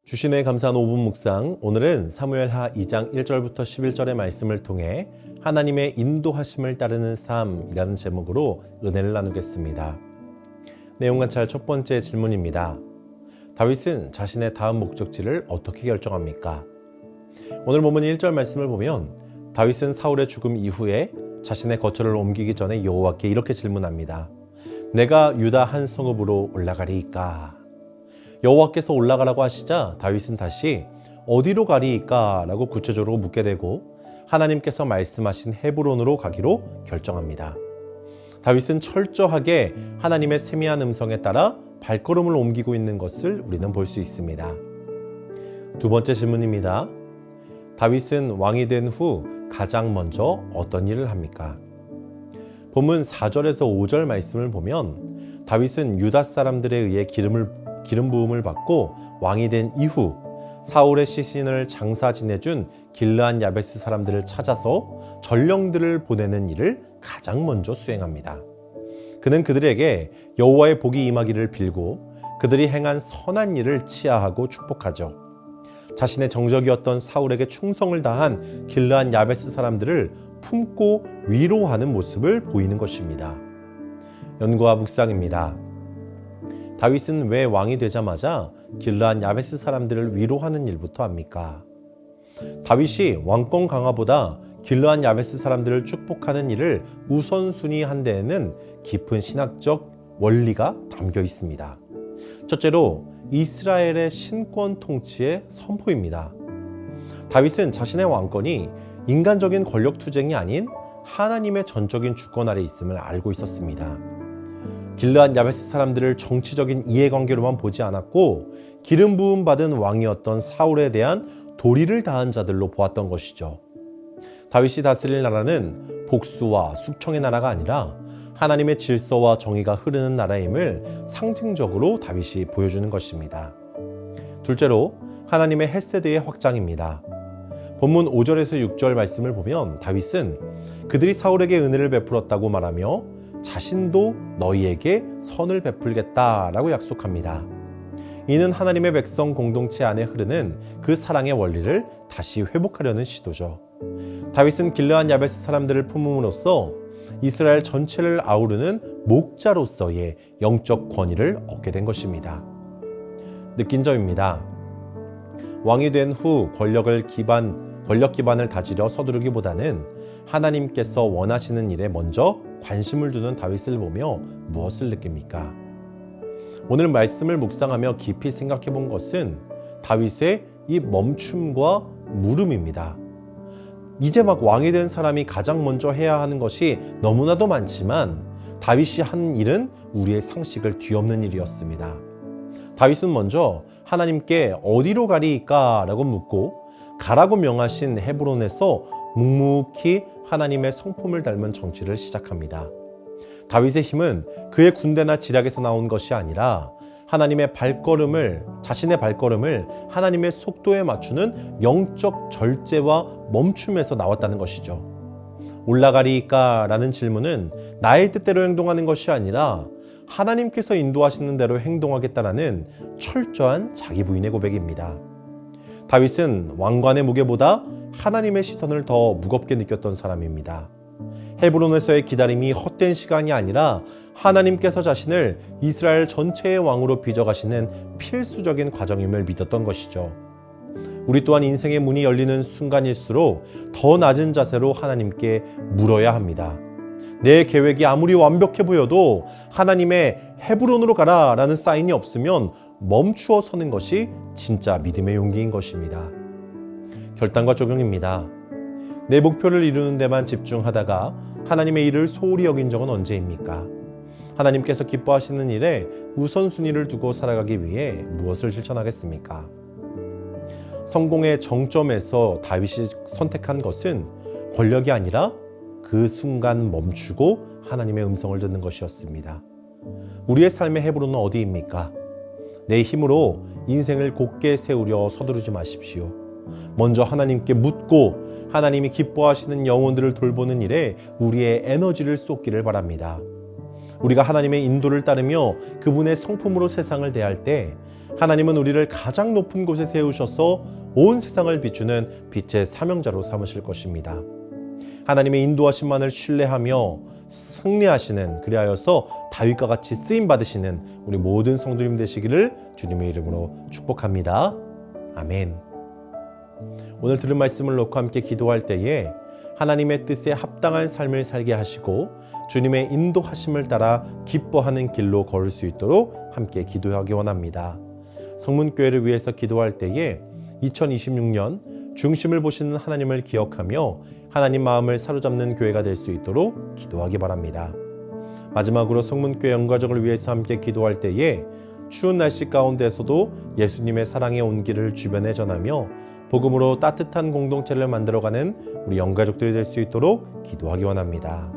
주신의 감사한 5분 묵상, 오늘은 사무엘하 2장 1절부터 11절의 말씀을 통해 하나님의 인도하심을 따르는 삶이라는 제목으로 은혜를 나누겠습니다. 내용 관찰 첫 번째 질문입니다. 다윗은 자신의 다음 목적지를 어떻게 결정합니까? 오늘 본문 1절 말씀을 보면 다윗은 사울의 죽음 이후에 자신의 거처를 옮기기 전에 여호와께 이렇게 질문합니다. 내가 유다 한 성읍으로 올라가리이까? 여호와께서 올라가라고 하시자 다윗은 다시 어디로 가리이까? 라고 구체적으로 묻게 되고 하나님께서 말씀하신 헤브론으로 가기로 결정합니다. 다윗은 철저하게 하나님의 세미한 음성에 따라 발걸음을 옮기고 있는 것을 우리는 볼 수 있습니다. 두 번째 질문입니다. 다윗은 왕이 된 후 가장 먼저 어떤 일을 합니까? 본문 4절에서 5절 말씀을 보면 다윗은 유다 사람들에 의해 기름 부음을 받고 왕이 된 이후 사울의 시신을 장사 지내준 길르앗 야베스 사람들을 찾아서 전령들을 보내는 일을 가장 먼저 수행합니다. 그는 그들에게 여호와의 복이 임하기를 빌고 그들이 행한 선한 일을 치하하고 축복하죠. 자신의 정적이었던 사울에게 충성을 다한 길르앗 야베스 사람들을 품고 위로하는 모습을 보이는 것입니다. 연구와 묵상입니다. 다윗은 왜 왕이 되자마자 길르앗 야베스 사람들을 위로하는 일부터 합니까? 다윗이 왕권 강화보다 길르앗 야베스 사람들을 축복하는 일을 우선순위한 데에는 깊은 신학적 원리가 담겨 있습니다. 첫째로 이스라엘의 신권 통치의 선포입니다. 다윗은 자신의 왕권이 인간적인 권력 투쟁이 아닌 하나님의 전적인 주권 아래 있음을 알고 있었습니다. 길르앗 야베스 사람들을 정치적인 이해관계로만 보지 않았고 기름 부음 받은 왕이었던 사울에 대한 도리를 다한 자들로 보았던 것이죠. 다윗이 다스릴 나라는 복수와 숙청의 나라가 아니라 하나님의 질서와 정의가 흐르는 나라임을 상징적으로 다윗이 보여주는 것입니다. 둘째로 하나님의 헤세드의 확장입니다. 본문 5절에서 6절 말씀을 보면 다윗은 그들이 사울에게 은혜를 베풀었다고 말하며 자신도 너희에게 선을 베풀겠다라고 약속합니다. 이는 하나님의 백성 공동체 안에 흐르는 그 사랑의 원리를 다시 회복하려는 시도죠. 다윗은 길르앗 야베스 사람들을 품음으로써 이스라엘 전체를 아우르는 목자로서의 영적 권위를 얻게 된 것입니다. 느낀 점입니다. 왕이 된 후 권력 기반을 다지려 서두르기보다는 하나님께서 원하시는 일에 먼저 관심을 두는 다윗을 보며 무엇을 느낍니까? 오늘 말씀을 묵상하며 깊이 생각해 본 것은 다윗의 이 멈춤과 물음입니다. 이제 막 왕이 된 사람이 가장 먼저 해야 하는 것이 너무나도 많지만 다윗이 한 일은 우리의 상식을 뒤엎는 일이었습니다. 다윗은 먼저 하나님께 어디로 가리이까? 라고 묻고 가라고 명하신 헤브론에서 묵묵히 하나님의 성품을 닮은 정치를 시작합니다. 다윗의 힘은 그의 군대나 지략에서 나온 것이 아니라 자신의 발걸음을 하나님의 속도에 맞추는 영적 절제와 멈춤에서 나왔다는 것이죠. 올라가리이까? 라는 질문은 나의 뜻대로 행동하는 것이 아니라 하나님께서 인도하시는 대로 행동하겠다라는 철저한 자기 부인의 고백입니다. 다윗은 왕관의 무게보다 하나님의 시선을 더 무겁게 느꼈던 사람입니다. 헤브론에서의 기다림이 헛된 시간이 아니라 하나님께서 자신을 이스라엘 전체의 왕으로 빚어가시는 필수적인 과정임을 믿었던 것이죠. 우리 또한 인생의 문이 열리는 순간일수록 더 낮은 자세로 하나님께 물어야 합니다. 내 계획이 아무리 완벽해 보여도 하나님의 헤브론으로 가라 라는 사인이 없으면 멈추어 서는 것이 진짜 믿음의 용기인 것입니다. 결단과 적용입니다. 내 목표를 이루는 데만 집중하다가 하나님의 일을 소홀히 여긴 적은 언제입니까? 하나님께서 기뻐하시는 일에 우선순위를 두고 살아가기 위해 무엇을 실천하겠습니까? 성공의 정점에서 다윗이 선택한 것은 권력이 아니라 그 순간 멈추고 하나님의 음성을 듣는 것이었습니다. 우리의 삶의 헤브론은 어디입니까? 내 힘으로 인생을 곧게 세우려 서두르지 마십시오. 먼저 하나님께 묻고 하나님이 기뻐하시는 영혼들을 돌보는 일에 우리의 에너지를 쏟기를 바랍니다. 우리가 하나님의 인도를 따르며 그분의 성품으로 세상을 대할 때 하나님은 우리를 가장 높은 곳에 세우셔서 온 세상을 비추는 빛의 사명자로 삼으실 것입니다. 하나님의 인도하심만을 신뢰하며 승리하시는, 그리하여서 다윗과 같이 쓰임 받으시는 우리 모든 성도님 되시기를 주님의 이름으로 축복합니다. 아멘. 오늘 들은 말씀을 놓고 함께 기도할 때에 하나님의 뜻에 합당한 삶을 살게 하시고 주님의 인도하심을 따라 기뻐하는 길로 걸을 수 있도록 함께 기도하기 원합니다. 성문교회를 위해서 기도할 때에 2026년 중심을 보시는 하나님을 기억하며 하나님 마음을 사로잡는 교회가 될 수 있도록 기도하기 바랍니다. 마지막으로 성문교회 영가족을 위해서 함께 기도할 때에 추운 날씨 가운데서도 예수님의 사랑의 온기를 주변에 전하며 복음으로 따뜻한 공동체를 만들어가는 우리 영가족들이 될 수 있도록 기도하기 원합니다.